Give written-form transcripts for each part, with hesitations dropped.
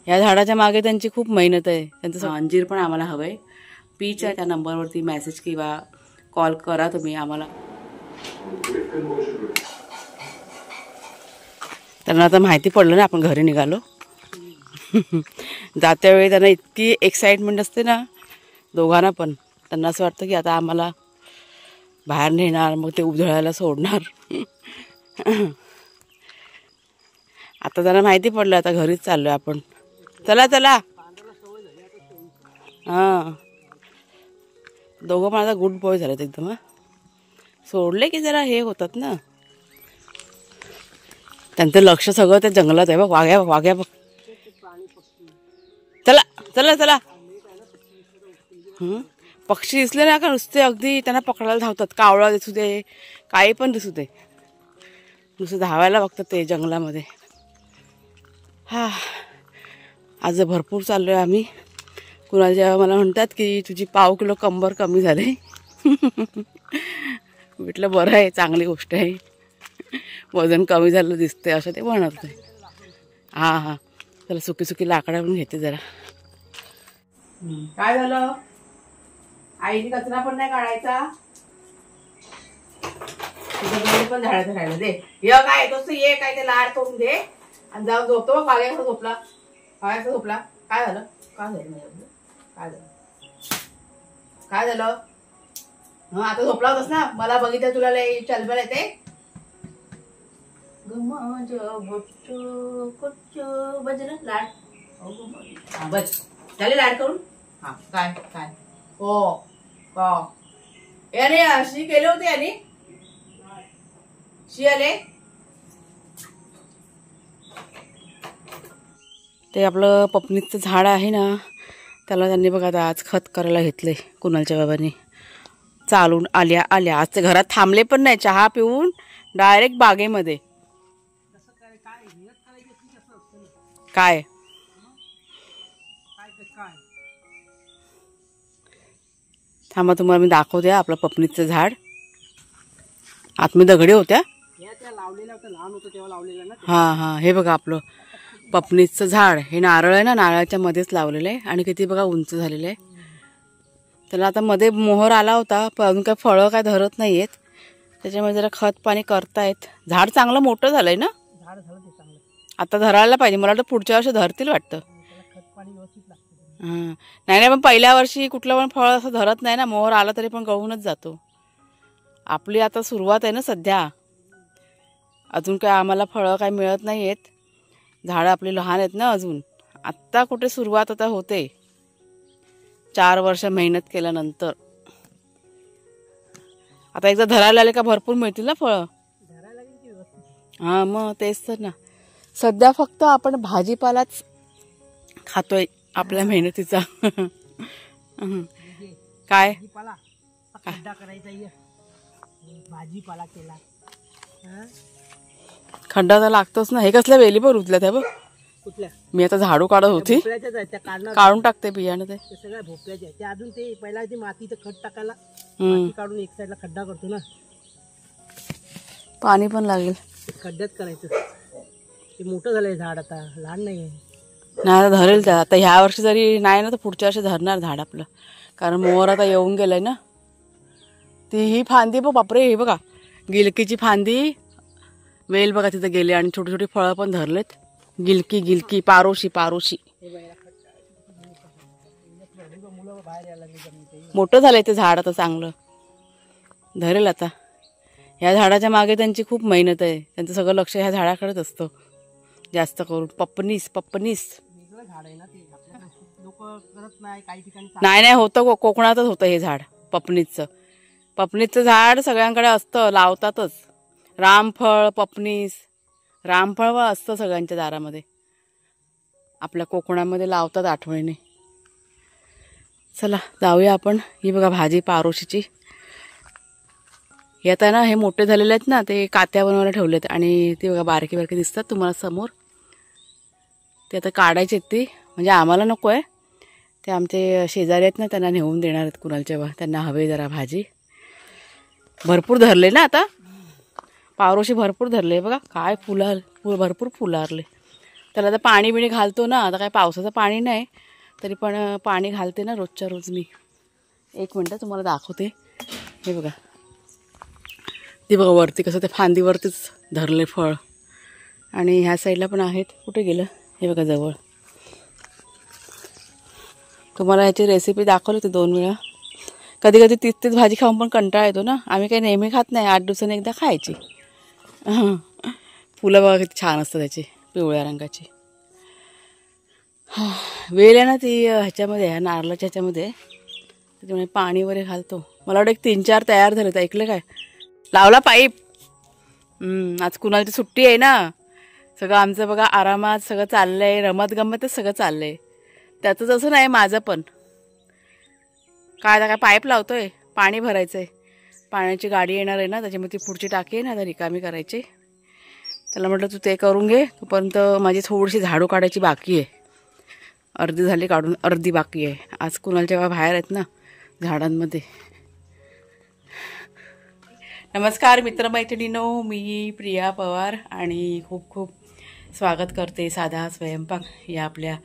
या झाडाच्या मागे त्यांची खूप मेहनत आहे. त्यांचं अंजीर पण आम्हाला हवंय. पीच आहे, त्या नंबरवरती मेसेज किंवा कॉल करा तुम्ही आम्हाला. त्यांना आता माहिती पडलं ना आपण घरी निघालो. जात्या वेळी त्यांना इतकी एक्साइटमेंट असते ना दोघांना पण. त्यांना असं वाटतं की आता आम्हाला बाहेर नेणार, मग ते उधळायला सोडणार. आता त्यांना माहिती पडलं आता घरीच चाललोय आपण. चला चला. हां, दोघं पण आता गुड बॉय झालेत एकदम. सोडले की जरा हे होतात ना. त्यांचं लक्ष सगळं त्या जंगलात आहे बघ. वाघ्या बघ, वाघ्या बघ. चला चला चला. पक्षी दिसले ना का नुसते अगदी त्यांना पकडायला धावतात. कावळा दिसू दे, काही पण दिसू दे, नुसतं धावायला बघतात ते जंगलामध्ये. हा, आज भरपूर चाललोय आम्ही. कुणाल जेव्हा मला म्हणतात की तुझी पाव किलो कंबर कमी झाले. म्हटलं बरं आहे, चांगली गोष्ट आहे. वजन कमी झालं दिसते असं ते म्हणत आहे. हां हां, चला सुकी सुकी लाकडावरून घेते जरा. काय झालं? आईने कचरा पण नाही काढायचा. तुझं पण झाडाचं राहिलं दे. ये काय तसं ये काय ते लाड करून दे आणि जाऊन झोपतो. बघ बागेचा झोपला, बागेचा झोपला. काय झालं? काय झालं? काय झालं? काय झालं? हा, आता झोपला होतास ना. मला बघितलं तुला लय चलबल येते. बजलं लाड. हा बस झाले लाड करून. हा काय काय हो का याने अशी केले होते. याने शी आले ते आपलं पपनीचं झाड आहे ना, त्याला त्यांनी बघा आता आज खत करायला घेतले कुणालच्या बाबांनी. चालून आल्या आल्या आज ते घरात थांबले पण नाही. चहा पिऊन डायरेक्ट बागेमध्ये. काय थांबा, तुम्हाला मी दाखवते आपलं पपनीचं झाड. आतमध्ये दगडे होत्या. हां हां, हे बघा आपलं पपनीचं झाड. हे नारळ आहे ना, नारळाच्या मध्येच लावलेलं आहे आणि किती बघा उंच झालेलं आहे. त्याला आता मध्ये मोहर आला होता पण अजून काय फळं काय धरत नाही आहेत. त्याच्यामुळे जरा खत पाणी करतायत. झाड चांगलं मोठं झालंय ना. आता धरायला पाहिजे. मला वाटतं पुढच्या वर्षी धरतील वाटतं. हां, नाही नाही, पण पहिल्या वर्षी कुठलं पण फळ असं धरत नाही ना. मोहर आला तरी पण गळूनच जातो. आपली आता सुरुवात आहे ना सध्या. अजून काय आम्हाला फळं काय मिळत नाही आहेत. झाडं आपली लहान आहेत ना अजून. आत्ता कुठे सुरुवात आता होते 4 वर्ष मेहनत केल्यानंतर. आता एकदा धरायला आले का भरपूर मिळतील ना फळं. हां मग तेच तर ना. सध्या फक्त आपण भाजीपालाच खातोय आपल्या मेहनतीचा. काय भाजीपाला केला, खड्डा तर लागतोच ना. हे कसल्या वेली पण रुजल्या त्या बघ. कुठल्या? मी आता झाडू काढत होती. काढून टाकते बियाणं. ते सगळ्या भोपळ्याच्या ते अजून ते पहिला ते मातीचं खत टाकायला माती काढून एक साईडला खड्डा करतो ना. पाणी पण लागेल. खड्ड्यात करायचं. ते मोठं झालंय झाड, आता लहान नाही. नाही धरेल त्या. आता ह्या वर्षी जरी नाही ना तर पुढच्या वर्षी धरणार झाड आपलं. कारण मोहर आता येऊन गेलाय ना. ती ही फांदी बघ, बापरे, हे बघा गिलकीची फांदी. वेल बघा तिथं गेले आणि छोटी छोटी फळं पण धरलेत. गिलकी गिलकी पारोशी पारोशी. मोठं झालंय ते झाड आता चांगलं. धरेल आता. ह्या झाडाच्या मागे त्यांची खूप मेहनत आहे. त्यांचं सगळं लक्ष ह्या झाडाकडेच असतं जास्त करून. पपनीस पपनीस नाही नाही होतं. कोकणातच होतं हे झाड पपनीसचं. पपनीसचं झाड सगळ्यांकडे असतं, लावतातच. रामफळ पपनीस, रामफळ असतं सगळ्यांच्या दारामध्ये. आपल्या कोकणामध्ये लावतात आठवणीने. चला जाऊया आपण. ही बघा भाजी पारोशीची. हे आता ना हे मोठे झालेले आहेत ना, ते कात्या बनवायला ठेवलेत आणि ते बघा बारकी बारकी दिसतात तुम्हाला समोर. ते आता काढायचे आहेत. ती म्हणजे आम्हाला नको आहे, ते आमचे शेजारी आहेत ना त्यांना नेऊन देणार आहेत कुणालच्या. त्यांना हवे जरा भाजी. भरपूर धरले ना आता पारोशी, भरपूर धरले बघा. काय फुलं भरपूर फुलारले. त्याला आता पाणी बिणी घालतो ना, आता काय पावसाचं पाणी नाही तरी पण पाणी घालते ना रोजच्या रोज मी. एक मिनटं तुम्हाला दाखवते. हे बघा, ते बघा वरती कसं ते फांदीवरतीच धरले फळ. आणि ह्या साईडला पण आहेत. कुठे गेलं हे बघा जवळ. तुम्हाला ह्याची रेसिपी दाखवली होती 2 वेळा. कधी कधी तीच भाजी खाऊन पण कंटाळा येतो ना. आम्ही काही नेहमी खात नाही, 8 दिवसांनी एकदा खायची. फुलं बघा किती छान असतात त्याची, पिवळ्या रंगाची. वेल आहे ना ती ह्याच्यामध्ये आहे, नारळाच्या ह्याच्यामध्ये, त्याच्यामुळे पाणी वगैरे घालतो. मला वाटतं 3-4 तयार झाले. तर ऐकलं काय, लावला पाईप. आज कुणाची सुट्टी आहे ना, सगळं आमचं बघा आरामात सगळं चाललंय, रमत गमतच सगळं चाललंय. त्याचं तसं नाही, माझं पण काय आता काय पाईप लावतोय, पाणी भरायचं आहे. पाण्याची गाडी येणार आहे ना, त्याच्यामुळे ती पुढची टाकी आहे ना आता रिकामी करायची. त्याला म्हटलं तू ते करून घे, तोपर्यंत माझी थोडीशी झाडू काढायची बाकी आहे. अर्धी झाली काढून, अर्धी बाकी आहे. आज कुणालच्या जेव्हा बाहेर आहेत ना झाडांमध्ये. नमस्कार मित्रमैत्रिणींनो, मी प्रिया पवार आणि खूप खूप स्वागत करते साधा स्वयंपाक या आपल्या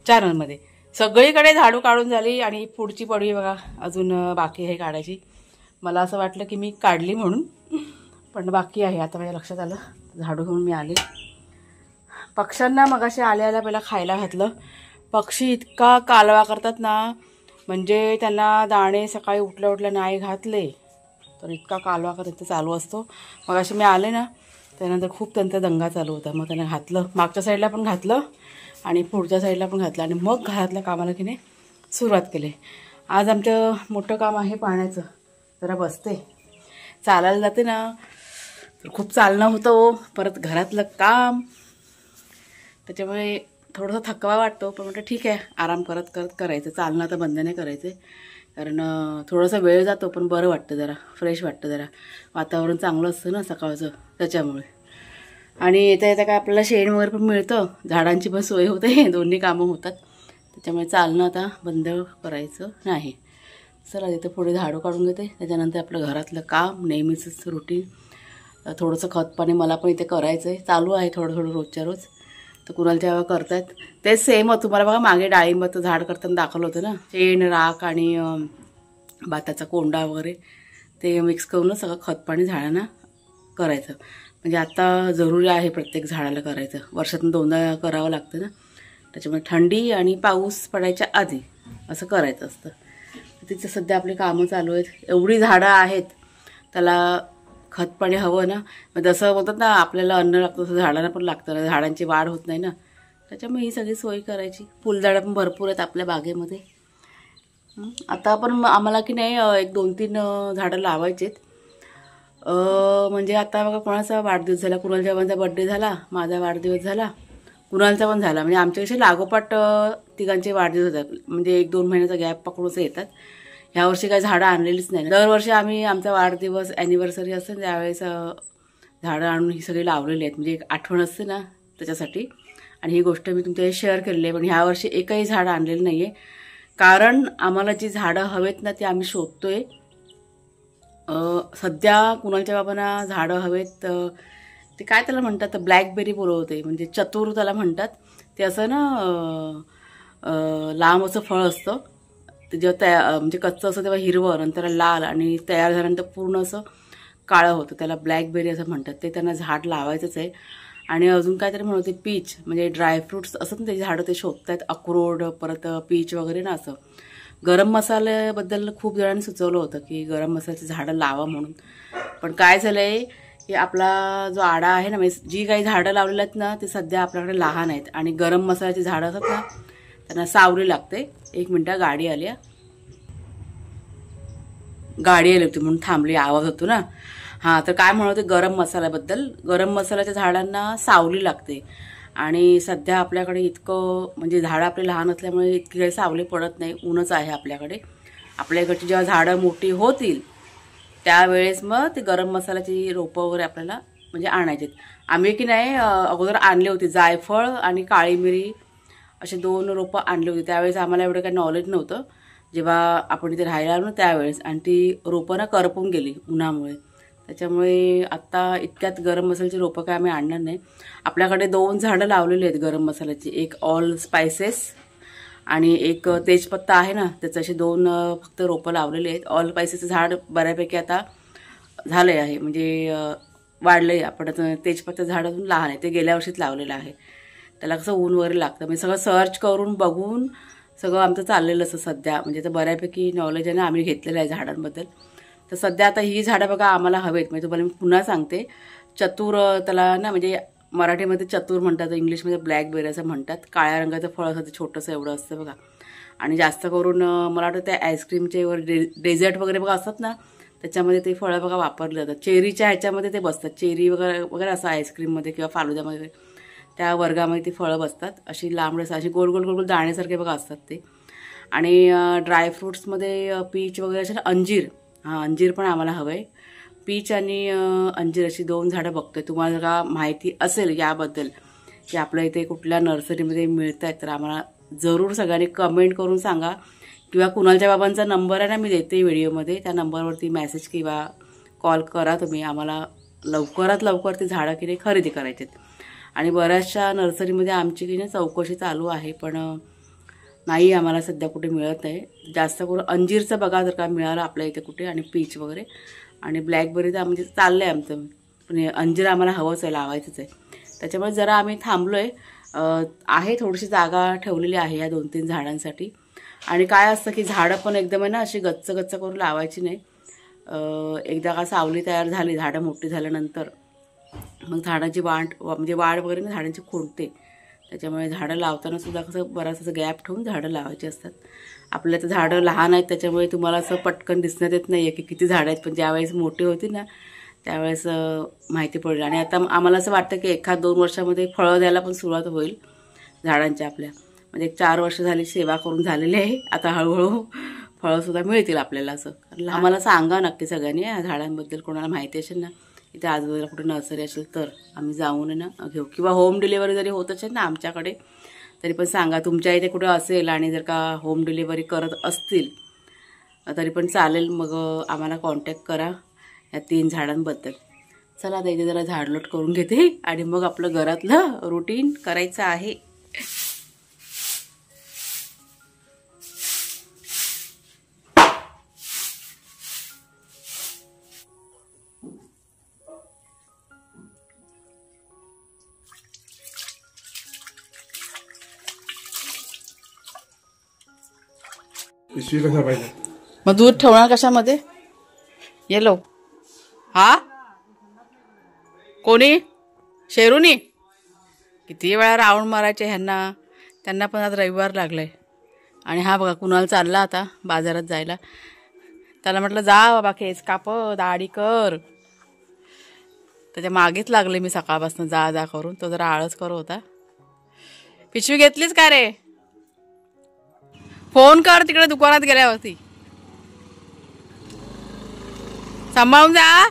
चॅनलमध्ये. सगळीकडे झाडू काढून झाली आणि पुढची पडवी बघा अजून बाकी आहे काढायची. मला असं वाटलं की मी काढली म्हणून, पण बाकी आहे. आता माझ्या लक्षात आलं, झाडू घेऊन मी आले. पक्ष्यांना मगाशी आल्याला पहिला खायला घातलं. पक्षी इतका कालवा करतात ना, म्हणजे त्यांना दाणे सकाळी उठल्या उठल्या नाही घातले तर इतका कालवा करायचा चालू असतो. मगाशी मी आले ना, त्यानंतर खूप त्यांचा दंगा चालू होता. मग त्यांना घातलं, मागच्या साईडला पण घातलं आणि पुढच्या साईडला पण घातलं आणि मग घरातल्या कामाला की नाही सुरुवात केली. आज आमचं मोठं काम आहे पाण्याचं. जरा बसते, चालायला जाते ना तर खूप चालणं होतं, परत घरातलं काम, त्याच्यामुळे थोडासा थकवा वाटतो. पण म्हटलं ठीक आहे, आराम करत करत करायचं. चालणं तर बंद नाही करायचं, कारण थोडासा वेळ जातो पण बरं वाटतं, जरा फ्रेश वाटतं, जरा वातावरण चांगलं असतं ना सकाळचं त्याच्यामुळे. आणि येता येता काय आपल्याला शेण वगैरे पण मिळतं, झाडांची पण सोय होते, दोन्ही कामं होतात. त्याच्यामुळे चालणं आता बंद करायचं नाही. चला तिथं पुढे झाडू काढून घेते, त्याच्यानंतर आपलं घरातलं काम नेहमीचंच रुटीन. थोडंसं खतपाणी मला पण इथे करायचं आहे, चालू आहे थोडं थोडं रोजच्या रोज. तर कुणालच्या करतायत ते सेम तुम्हाला बघा मागे डाळिंबाचं झाड करताना दाखवलं होतं ना, शेण, राख आणि भाताचा कोंडा वगैरे ते मिक्स करूनच सगळं खतपाणी झाडांना करायचं. म्हणजे आता जरुरी आहे प्रत्येक झाडाला करायचं, वर्षातून 2दा करावं लागतं ना. त्याच्यामुळे थंडी आणि पाऊस पडायच्या आधी असं करायचं असतं. तिचं सध्या आपली कामं चालू आहेत. एवढी झाडं आहेत, त्याला खतपाणी हवं ना. मग जसं बोलतात ना आपल्याला अन्न लागतं तसं झाडांना पण लागतं ना, झाडांची वाढ होत नाही ना, त्याच्यामुळे ही सगळी सोय करायची. फुलझाडं पण भरपूर आहेत आपल्या बागेमध्ये. आता पण आम्हाला की नाही 1-2-3 झाडं लावायची आहेत. म्हणजे आता बघा कोणाचा वाढदिवस झाला, कुणालच्या बड्डे झाला, माझा वाढदिवस झाला, कुणालचा पण झाला. म्हणजे आमच्या कसे लागोपाठ तिघांचे वाढदिवस होतात, म्हणजे 1-2 महिन्याचा गॅप पकडूनच येतात. ह्यावर्षी काही झाडं आणलेलीच नाही. दरवर्षी आम्ही आमचा वाढदिवस ॲनिव्हर्सरी असते त्यावेळेस झाडं आणून ही सगळी लावलेली आहेत, म्हणजे एक आठवण असते ना त्याच्यासाठी. आणि ही गोष्ट मी तुमच्याशी शेअर केलेली आहे. पण ह्यावर्षी एकही झाडं आणलेलं नाही आहे, कारण आम्हाला जी झाडं हवेत ना ती आम्ही शोधतोय. सध्या कुणालच्या बाबांना झाडं हवेत, ते काय त्याला म्हणतात, ब्लॅकबेरी बोलवते, म्हणजे चतुर त्याला म्हणतात. ते असं ना लांब असं फळ असतं. ते जेव्हा म्हणजे कच्चं असं तेव्हा हिरवं, नंतर लाल, आणि तयार झाल्यानंतर पूर्ण असं काळं होतं. त्याला ब्लॅकबेरी असं म्हणतात. ते त्यांना झाड लावायचंच आहे. आणि अजून काहीतरी म्हणते पीच, म्हणजे ड्रायफ्रूट्स असं ना ते झाडं ते शोधतात. अक्रोड, परत पीच वगैरे ना. असं गरम मसाल्याबद्दल खूप जणांनी सुचवलं होतं की गरम मसाल्याची झाडं लावा म्हणून. पण काय झालं आहे की आपला जो आडा आहे ना, म्हणजे जी काही झाडं लावलेली आहेत ना ते सध्या आपल्याकडे लहान आहेत. आणि गरम मसाल्याची झाडं असतात ना त्यांना सावली लागते. 1 मिनटं, गाडी आली होती म्हणून थांबली, आवाज होतो ना. हां, तर काय म्हणत होते गरम मसाल्याबद्दल. गरम मसाल्याच्या झाडांना सावली लागते. आणि सध्या आपल्याकडे इतकं, म्हणजे झाडं आपले लहान असल्यामुळे इतकी काही सावली पडत नाही, ऊनच आहे आपल्याकडे. आपल्याकडची जेव्हा झाडं मोठी होतील त्यावेळेस मग ते गरम मसाल्याची रोपं वगैरे आपल्याला म्हणजे आणायचे. आम्ही की नाही अगोदर आणले होते, जायफळ आणि काळी मिरी असे 2 रोपं आणले होते. त्यावेळेस आम्हाला एवढं काही नॉलेज नव्हतं, जेव्हा आपण इथे राहायला आलो ना त्यावेळेस. आणि ती रोपं ना करपून गेली उन्हामुळे. त्याच्यामुळे आत्ता इतक्यात गरम मसाल्याची रोपं काय आम्ही आणणार नाही. आपल्याकडे 2 झाडं लावलेली आहेत गरम मसाल्याची, एक ऑल स्पायसेस आणि एक तेजपत्ता आहे ना, त्याचं असे 2 फक्त रोपं लावलेले आहेत. ऑल स्पायसेसचं झाड बऱ्यापैकी आता झालं आहे, म्हणजे वाढलं आहे. आपण तेजपत्ता झाड अजून लहान आहे, ते गेल्या वर्षीच लावलेलं आहे. त्याला कसं ऊन वगैरे लागतं, म्हणजे सगळं सर्च करून बघून सगळं आमचं चाललेलं असं सध्या, म्हणजे तर बऱ्यापैकी नॉलेज आहे ना आम्ही घेतलेलं आहे झाडांबद्दल. तर सध्या आता ही झाडं बघा आम्हाला हवेत, म्हणजे तुम्हाला मी पुन्हा सांगते. चतुर त्याला ना, म्हणजे मराठीमध्ये चतुर म्हणतात, इंग्लिशमध्ये ब्लॅकबेरी असं म्हणतात. काळ्या रंगाचं फळ असतं, छोटंसं एवढं असतं बघा. आणि जास्त करून मला वाटतं त्या आईस्क्रीमचे डेझर्ट वगैरे बघा असतात ना, त्याच्यामध्ये ते फळं बघा वापरले जातात. चेरीच्या ह्याच्यामध्ये ते बसतात, चेरी वगैरे वगैरे असं आईस्क्रीममध्ये किंवा फालुद्यामध्ये त्या वर्गामध्ये ती फळं बसतात. अशी लांबडस अशी गोल गोल गोल गोल दाण्यासारखे बघा असतात ते. आणि ड्रायफ्रूट्समध्ये पीच वगैरे असे अंजीर, अंजीर पण आम्हाला हवं आहे. पीच आणि अंजीर अशी 2 झाडं बघतोय. तुम्हाला जर का माहिती असेल याबद्दल की आपल्या इथे कुठल्या नर्सरीमध्ये मिळत आहेत, तर आम्हाला जरूर सगळ्यांनी कमेंट करून सांगा. किंवा कुणालच्या बाबांचा नंबर आहे ना, मी देते व्हिडिओमध्ये, त्या नंबरवरती मेसेज किंवा कॉल करा तुम्ही. आम्हाला लवकरात लवकर ती झाडं की नाही खरेदी करायची आहेत. आणि बऱ्याचशा नर्सरीमध्ये आमची की नाही चौकशी चालू आहे, पण नाही आम्हाला सध्या कुठे मिळत नाही. जास्त करून अंजीरचं बघा जर का मिळालं आपल्या इथे कुठे, आणि पीच वगैरे. आणि ब्लॅकबेरी तर म्हणजे चाललं आहे आमचं, पण अंजीर आम्हाला हवंच आहे, लावायचंच आहे. त्याच्यामुळे जरा आम्ही थांबलो आहे. थोडीशी जागा ठेवलेली आहे या 2-3 झाडांसाठी. आणि काय असतं की झाडं पण एकदम आहे ना अशी गच्च गच्च करून लावायची नाही. एकदा का सावली तयार झाली, झाडं मोठी झाल्यानंतर मग झाडांची म्हणजे वाढ वगैरे ना झाडांची खोडते. त्याच्यामुळे झाडं लावताना सुद्धा कसं बराच असं गॅप ठेवून झाडं लावायची असतात. आपल्या तर झाडं लहान आहेत, त्याच्यामुळे तुम्हाला असं पटकन दिसण्यात येत नाही आहे की किती झाडं आहेत. पण ज्यावेळेस मोठी होती ना त्यावेळेस माहिती पडली. आणि आता आम्हाला असं वाटतं की 1-2 वर्षामध्ये फळं द्यायला पण सुरुवात होईल झाडांच्या आपल्या. म्हणजे 4 वर्ष झाली सेवा करून झालेली आहे, आता हळूहळू फळंसुद्धा मिळतील आपल्याला. असं आम्हाला सांगा नक्की सगळ्यांनी या झाडांबद्दल, कोणाला माहिती असेल ना, इथे आजूबाजूला कुठे नर्सरी असेल तर आम्ही जाऊन ना घेऊ. किंवा होम डिलिव्हरी जरी होत असेल ना आमच्याकडे तरी पण सांगा. तुमच्या इथे कुठे असेल आणि जर का होम डिलिव्हरी करत असतील तरी पण चालेल, मग आम्हाला कॉन्टॅक्ट करा या 3 झाडांबद्दल. चला आता इथे जरा झाडलोट करून घेते आणि मग आपलं घरातलं रुटीन करायचं आहे. पिशवी कसा पाहिजे? मग दूध ठेवणार कशामध्ये? येलो हा कोणी शेरूनी किती वेळा राऊंड मारायचे ह्यांना, त्यांना पण आज रविवार लागलाय. आणि हा बघा कुणाल चालला आता बाजारात जायला. त्याला म्हटलं जा बाबा केस काप, दाढी कर. त्याच्या मागेच लागले मी सकाळपासून जा जा करून. तो जरा आळस करत होता. पिशवी घेतलीच का रे? फोन कर तिकडे दुकानात गेल्यावरती. सांभाळून जा.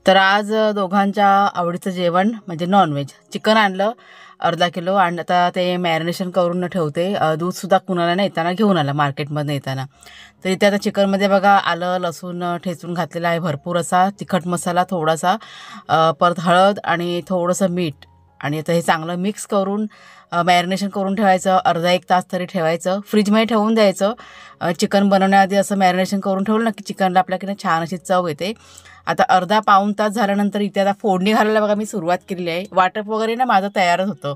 तर आज दोघांच्या आवडीचं जेवण म्हणजे नॉनव्हेज. चिकन आणलं अर्धा किलो आणि आता ते मॅरिनेशन करून ठेवते. दूधसुद्धा कुणाला ना येताना घेऊन आला मार्केटमध्ये येताना. तर इथे आता चिकनमध्ये बघा आलं लसूण ठेचून घातलेला आहे भरपूर असा, तिखट मसाला थोडासा, परत हळद आणि थोडंसं मीठ. आणि आता हे चांगलं मिक्स करून मॅरिनेशन करून ठेवायचं. अर्धा 1 तास तरी ठेवायचं, फ्रीजमध्ये ठेवून द्यायचं. चिकन बनवण्याआधी असं मॅरिनेशन करून ठेवलं ना की चिकनला आपल्याकडे छान अशी चव येते. आता अर्धा-पाऊण तास झाल्यानंतर इथे आता फोडणी घालायला बघा मी सुरुवात केलेली आहे. वाटप वगैरे ना माझं तयारच होतं,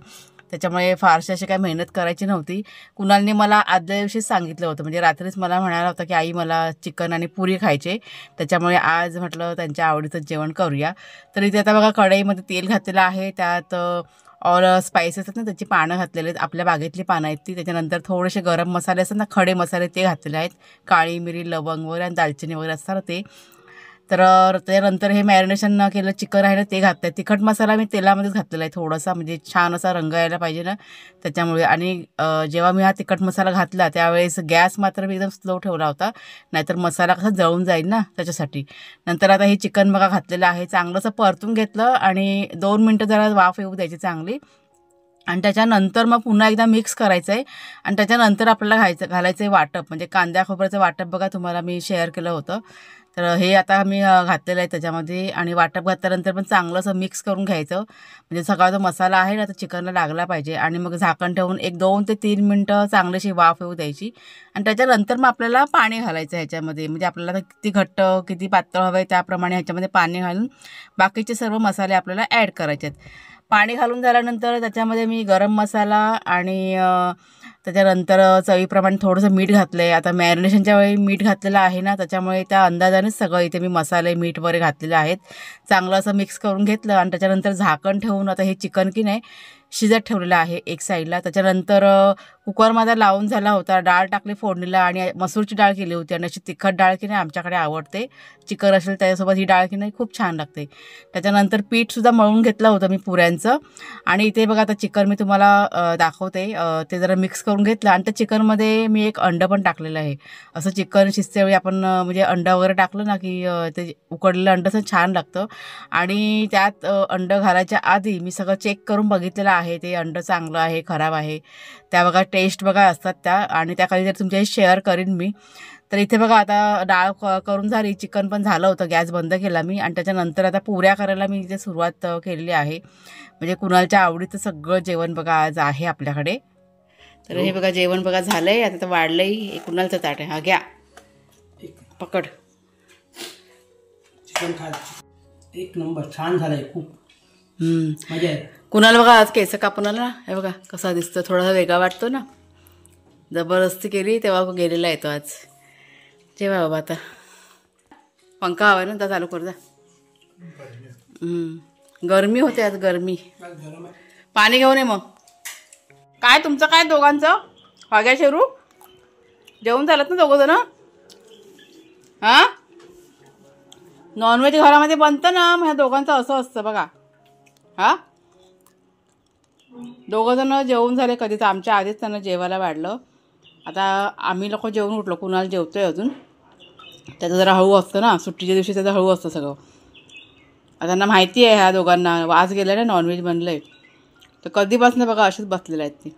त्याच्यामुळे फारशी अशी काही मेहनत करायची नव्हती. कुणालने मला आदल्या दिवशीच सांगितलं होतं, म्हणजे रात्रीच मला म्हणाला होता की आई मला चिकन आणि पुरी खायचे, त्याच्यामुळे आज म्हटलं त्यांच्या आवडीचं जेवण करूया. तर इथे आता बघा कढईमध्ये तेल घातलेलं आहे, त्यात ऑल स्पायसेस आहेत ना त्याची पानं घातलेली आहेत, आपल्या बागेतली पानं आहेत ती. त्याच्यानंतर थोडेसे गरम मसाले असतात ना, खडे मसाले ते घातलेले आहेत, काळी मिरी, लवंग वगैरे आणि दालचिनी वगैरे असतात ते. तर त्यानंतर हे मॅरिनेशन केलं चिकन आहे ना ते घातलं. तिखट मसाला मी तेलामध्येच घातलेला आहे थोडासा, म्हणजे छान असा रंग यायला पाहिजे ना त्याच्यामुळे. आणि जेव्हा मी हा तिखट मसाला घातला त्यावेळेस गॅस मात्र मी एकदम स्लो ठेवला होता, नाहीतर मसाला कसा जळून जाईल ना त्याच्यासाठी. नंतर आता हे चिकन बघा घातलेलं आहे, चांगलंसं परतून घेतलं आणि 2 मिनटं जरा वाफ येऊ द्यायची चांगली. आणि त्याच्यानंतर मग पुन्हा एकदा मिक्स करायचं आहे. आणि त्याच्यानंतर आपल्याला घालायचं आहे वाटप, म्हणजे कांद्या खोबऱ्याचं वाटप बघा तुम्हाला मी शेअर केलं होतं. तर हे आता मी घातलेलं आहे त्याच्यामध्ये आणि वाटप घातल्यानंतर पण चांगलं असं मिक्स करून घ्यायचं, म्हणजे सगळा जो मसाला आहे ना तो चिकनला लागला पाहिजे. आणि मग झाकण ठेवून एक 2 ते 3 मिनटं चांगलीशी वाफ येऊ द्यायची आणि त्याच्यानंतर मग आपल्याला पाणी घालायचं ह्याच्यामध्ये. म्हणजे आपल्याला किती घट्ट किती पातळ हवं आहे त्याप्रमाणे ह्याच्यामध्ये पाणी घालून बाकीचे सर्व मसाले आपल्याला ॲड करायचे आहेत. पाणी घालून झाल्यानंतर त्याच्यामध्ये मी गरम मसाला आणि त्याच्यानंतर चवीप्रमाणे थोडंसं मीठ घातलं आहे. आता मॅरिनेशनच्या वेळी मीठ घातलेलं आहे ना, त्याच्यामुळे त्या अंदाजानेच सगळं इथे मी मसाले मीठ वगैरे घातलेले आहेत. चांगलं असं मिक्स करून घेतलं आणि त्याच्यानंतर झाकण ठेवून आता हे चिकन की नाही शिजत ठेवलेलं आहे एक साईडला. त्याच्यानंतर कुकर माझा लावून झाला होता, डाळ टाकली फोडणीला आणि मसूरची डाळ केली होती आणि अशी तिखट डाळ की नाही आमच्याकडे आवडते. चिकन असेल त्याच्यासोबत ही डाळ की नाही खूप छान लागते. त्याच्यानंतर पीठसुद्धा मळून घेतलं होतं मी पुऱ्यांचं आणि इथे बघा आता चिकन मी तुम्हाला दाखवते. ते जरा मिक्स करून घेतलं आणि त्या चिकनमध्ये मी एक अंडं पण टाकलेलं आहे. असं चिकन शिजतेवेळी आपण म्हणजे अंडं वगैरे टाकलं ना की ते उकडलेलं अंडं असं छान लागतं. आणि त्यात अंडं घालायच्या आधी मी सगळं चेक करून बघितलेलं आहे ते अंडं चांगलं आहे खराब आहे त्या बघा टेस्ट बघा असतात त्या आणि त्या काही जर तुमच्याशी शेअर करीन मी. तर इथे बघा आता डाळ करून झाली, चिकन पण झालं होतं, गॅस बंद केला मी आणि त्याच्यानंतर आता पुऱ्या करायला मी इथे सुरुवात केलेली आहे. म्हणजे कुणालच्या आवडीचं सगळं जेवण बघा आज आहे आपल्याकडे. तर हे बघा जेवण बघा झालंय, आता तर वाढलंय. कुणालचं ताट आहे, हा घ्या पकड. चिकन खायला एक नंबर छान झालंय, खूप मजा आहे. कुणाला बघा आज केस कापून आला, हे बघा कसा दिसतो, थोडासा वेगळा वाटतो ना. जबरदस्ती केली तेव्हा गेलेला आहे तो आज. जेव्हा बाबा आता पंखा हवा ना, तर चालू कर जा. गरमी होते आज, गरमी. पाणी घेऊन ये मग. काय तुमचं काय दोघांचं वाग्या शेरू जेवण झालं ना दोघं जण? हां नॉनव्हेज घरामध्ये बनतं ना, मग ह्या दोघांचं असं असतं बघा. हां दोघं जण जेवून झाले कधीच, आमच्या आधीच त्यांना जेवायला वाढलं. आता आम्ही लोक जेवून उठलो, कुणाला जेवतोय अजून. त्याचं जरा हळू असतं ना, सुट्टीच्या दिवशी त्याचं हळू असतं सगळं. आता त्यांना माहिती आहे ह्या दोघांना वास गेला ना नॉनव्हेज बनलं आहे, तर कधीपासून बघा असेच बसलेले आहेत ते.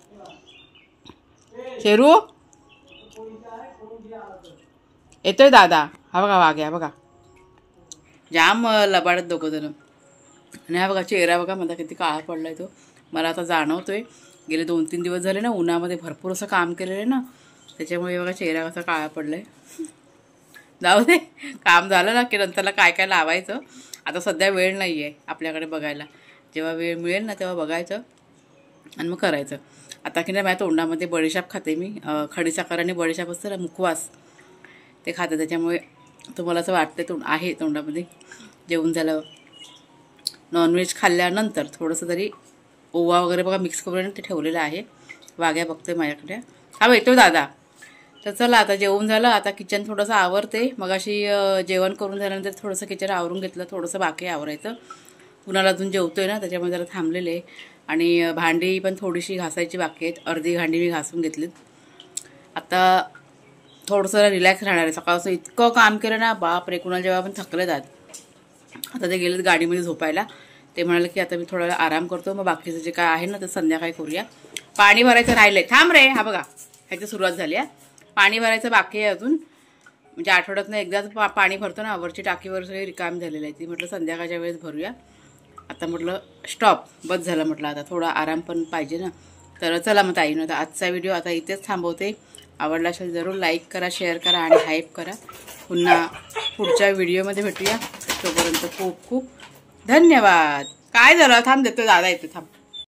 शेरू येतोय दादा, हा बघा वाघ्या बघा जाम लबाडत दोघं जण. आणि हा बघा चेहरा बघा माझा किती काळा पडलाय तो, मला आता जाणवतोय. गेले 2-3 दिवस झाले ना उन्हामध्ये भरपूर असं काम केलेलं आहे ना, त्याच्यामुळे बघा चेहरा कसा काळा पडलाय. जाऊ दे, काम झालं ना की नंतरला काय काय लावायचं. आता सध्या वेळ नाही आहे आपल्याकडे बघायला, जेव्हा वेळ मिळेल ना तेव्हा बघायचं आणि मग करायचं. आता की नाही माझ्या तोंडामध्ये बडीशाप खाते मी, खडीसाखर आणि बडीशाप असतं ना मुखवास, ते खाते. त्याच्यामुळे तुम्हाला असं वाटतं आहे तोंडामध्ये. जेवून झालं नॉनव्हेज खाल्ल्यानंतर थोडंसं तरी ओवा वगैरे बघा मिक्स करून ते ठेवलेलं आहे. वाघ्या बघतोय माझ्याकडे, हा येतो दादा. तर चला आता जेवून झालं, आता किचन थोडंसं आवरते. मग अशी जेवण करून झाल्यानंतर थोडंसं किचन आवरून घेतलं, थोडंसं बाकी आवरायचं. कुणाला अजून जेवतोय ना त्याच्यामुळे जरा थांबलेले. आणि भांडी पण थोडीशी घासायची बाकी आहेत, अर्धी भांडी मी घासून घेतलीत. आता थोडंसं रिलॅक्स राहणार आहे. सकाळचं इतकं काम केलं ना बापरे, कुणाला जेव्हा आपण थकले जात. आता ते गेलेत गाडीमध्ये झोपायला, ते म्हणाले की आता मी थोडा आराम करतो, मग बाकीचं जे काय आहे ना ते संध्याकाळी करूया. पाणी भरायचं राहिलंय, थांब रे, हा बघा ह्याची सुरुवात झाली आहे. पाणी भरायचं बाकी आहे अजून, म्हणजे आठवड्यातनं एकदाच पाणी भरतो ना, वरची टाकीवर सगळी रिकामी झालेली आहे ती. म्हटलं संध्याकाळच्या वेळेस भरूया. आता म्हटलं स्टॉप, बस झालं म्हटलं, आता थोडा आराम पण पाहिजे ना. तर चला मग ताईनं आता आजचा व्हिडिओ आता इथेच थांबवते. आवडला असेल जरूर लाईक करा, शेअर करा आणि हाईप करा. पुन्हा पुढच्या व्हिडिओमध्ये भेटूया. तोपर्यंत खूप खूप धन्यवाद. काय झालं, थांब देतो दादा येतो, थांब.